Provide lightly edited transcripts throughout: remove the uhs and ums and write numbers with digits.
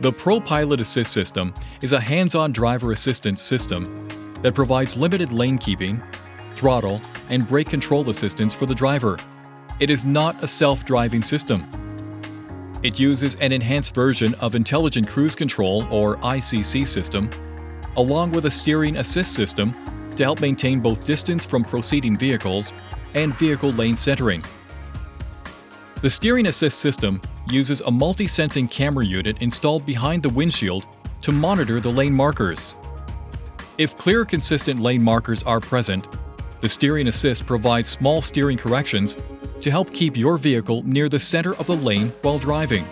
The ProPILOT Assist system is a hands-on driver assistance system that provides limited lane keeping, throttle, and brake control assistance for the driver. It is not a self-driving system. It uses an enhanced version of Intelligent Cruise Control or ICC system, along with a steering assist system to help maintain both distance from preceding vehicles and vehicle lane centering. The steering assist system uses a multi-sensing camera unit installed behind the windshield to monitor the lane markers. If clear, consistent lane markers are present, the steering assist provides small steering corrections to help keep your vehicle near the center of the lane while driving.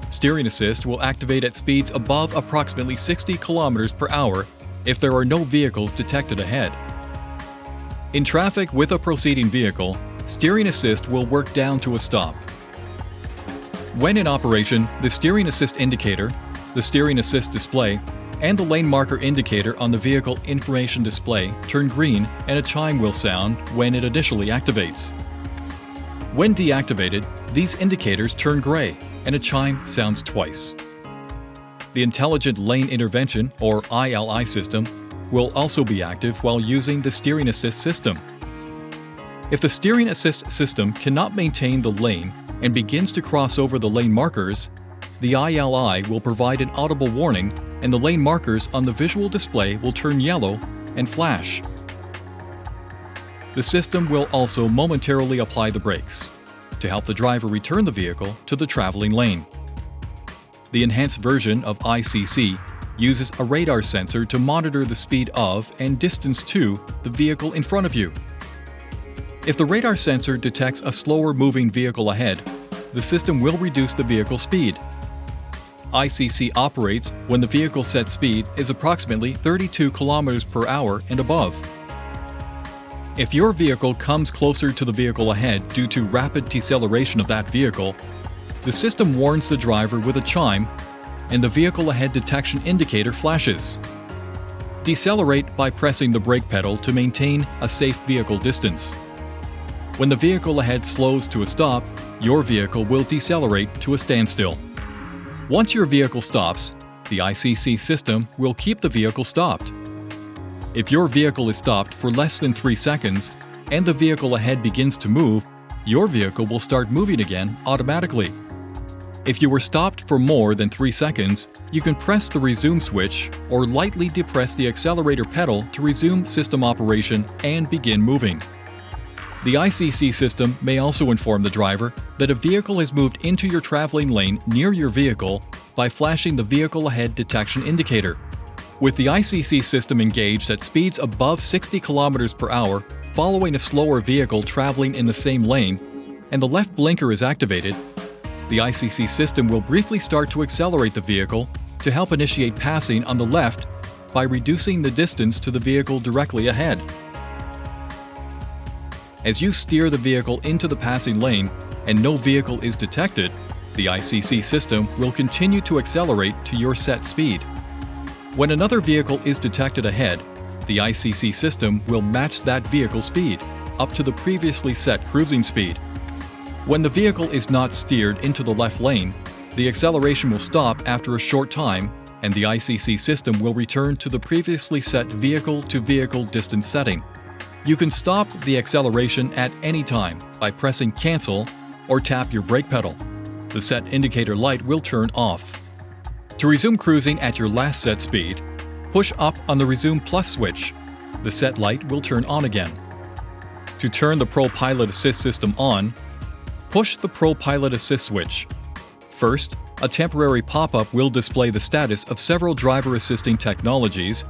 Steering assist will activate at speeds above approximately 60 km per hour if there are no vehicles detected ahead. In traffic with a preceding vehicle, steering assist will work down to a stop. When in operation, the steering assist indicator, the steering assist display, and the lane marker indicator on the vehicle information display turn green and a chime will sound when it initially activates. When deactivated, these indicators turn gray and a chime sounds twice. The Intelligent Lane Intervention or ILI system will also be active while using the steering assist system. If the steering assist system cannot maintain the lane and begins to cross over the lane markers, the ILI will provide an audible warning and the lane markers on the visual display will turn yellow and flash. The system will also momentarily apply the brakes to help the driver return the vehicle to the traveling lane. The enhanced version of ICC uses a radar sensor to monitor the speed of and distance to the vehicle in front of you. If the radar sensor detects a slower moving vehicle ahead, the system will reduce the vehicle speed. ICC operates when the vehicle set speed is approximately 32 km per hour and above. If your vehicle comes closer to the vehicle ahead due to rapid deceleration of that vehicle, the system warns the driver with a chime and the vehicle ahead detection indicator flashes. Decelerate by pressing the brake pedal to maintain a safe vehicle distance. When the vehicle ahead slows to a stop, your vehicle will decelerate to a standstill. Once your vehicle stops, the ICC system will keep the vehicle stopped. If your vehicle is stopped for less than 3 seconds and the vehicle ahead begins to move, your vehicle will start moving again automatically. If you were stopped for more than 3 seconds, you can press the resume switch or lightly depress the accelerator pedal to resume system operation and begin moving. The ICC system may also inform the driver that a vehicle has moved into your traveling lane near your vehicle by flashing the vehicle ahead detection indicator. With the ICC system engaged at speeds above 60 km per hour following a slower vehicle traveling in the same lane, and the left blinker is activated, the ICC system will briefly start to accelerate the vehicle to help initiate passing on the left by reducing the distance to the vehicle directly ahead. As you steer the vehicle into the passing lane and no vehicle is detected, the ICC system will continue to accelerate to your set speed. When another vehicle is detected ahead, the ICC system will match that vehicle speed up to the previously set cruising speed. When the vehicle is not steered into the left lane, the acceleration will stop after a short time and the ICC system will return to the previously set vehicle-to-vehicle distance setting. You can stop the acceleration at any time by pressing cancel or tap your brake pedal. The set indicator light will turn off. To resume cruising at your last set speed, push up on the Resume Plus switch. The set light will turn on again. To turn the ProPILOT Assist system on, push the ProPILOT Assist switch. First, a temporary pop-up will display the status of several driver assisting technologies,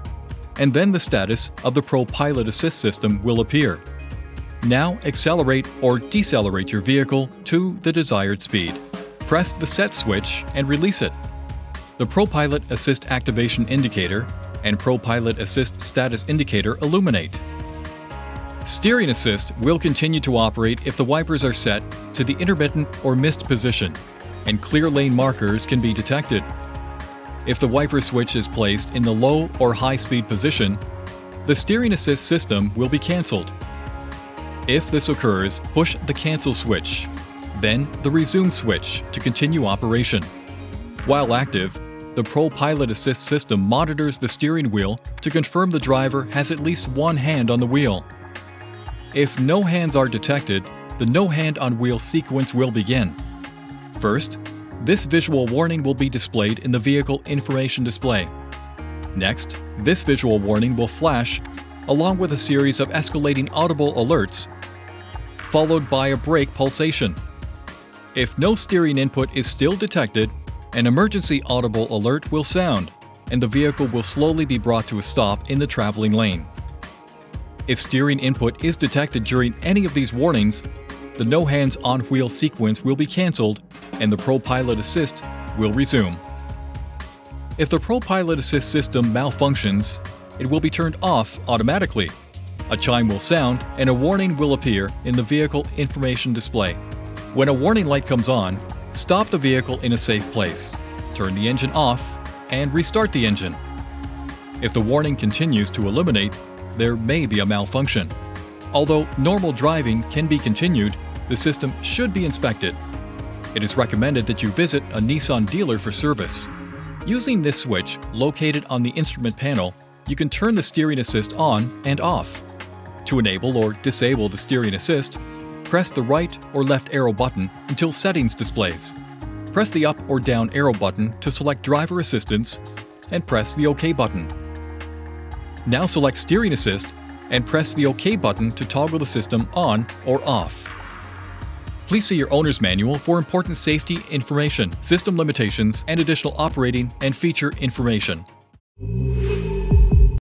and then the status of the ProPILOT Assist system will appear. Now accelerate or decelerate your vehicle to the desired speed. Press the set switch and release it. The ProPILOT Assist activation indicator and ProPILOT Assist status indicator illuminate. Steering assist will continue to operate if the wipers are set to the intermittent or missed position, and clear lane markers can be detected. If the wiper switch is placed in the low or high speed position, the steering assist system will be cancelled. If this occurs, push the cancel switch, then the resume switch to continue operation. While active, the ProPILOT Assist system monitors the steering wheel to confirm the driver has at least one hand on the wheel. If no hands are detected, the no hand on wheel sequence will begin. First, this visual warning will be displayed in the vehicle information display. Next, this visual warning will flash along with a series of escalating audible alerts, followed by a brake pulsation. If no steering input is still detected, an emergency audible alert will sound, and the vehicle will slowly be brought to a stop in the traveling lane. If steering input is detected during any of these warnings, the no hands on wheel sequence will be cancelled and the ProPILOT Assist will resume. If the ProPILOT Assist system malfunctions, it will be turned off automatically. A chime will sound and a warning will appear in the vehicle information display. When a warning light comes on, stop the vehicle in a safe place, turn the engine off, and restart the engine. If the warning continues to illuminate, there may be a malfunction. Although normal driving can be continued, the system should be inspected. It is recommended that you visit a Nissan dealer for service. Using this switch, located on the instrument panel, you can turn the steering assist on and off. To enable or disable the steering assist, press the right or left arrow button until settings displays. Press the up or down arrow button to select driver assistance and press the OK button. Now select steering assist and press the OK button to toggle the system on or off. Please see your owner's manual for important safety information, system limitations, and additional operating and feature information.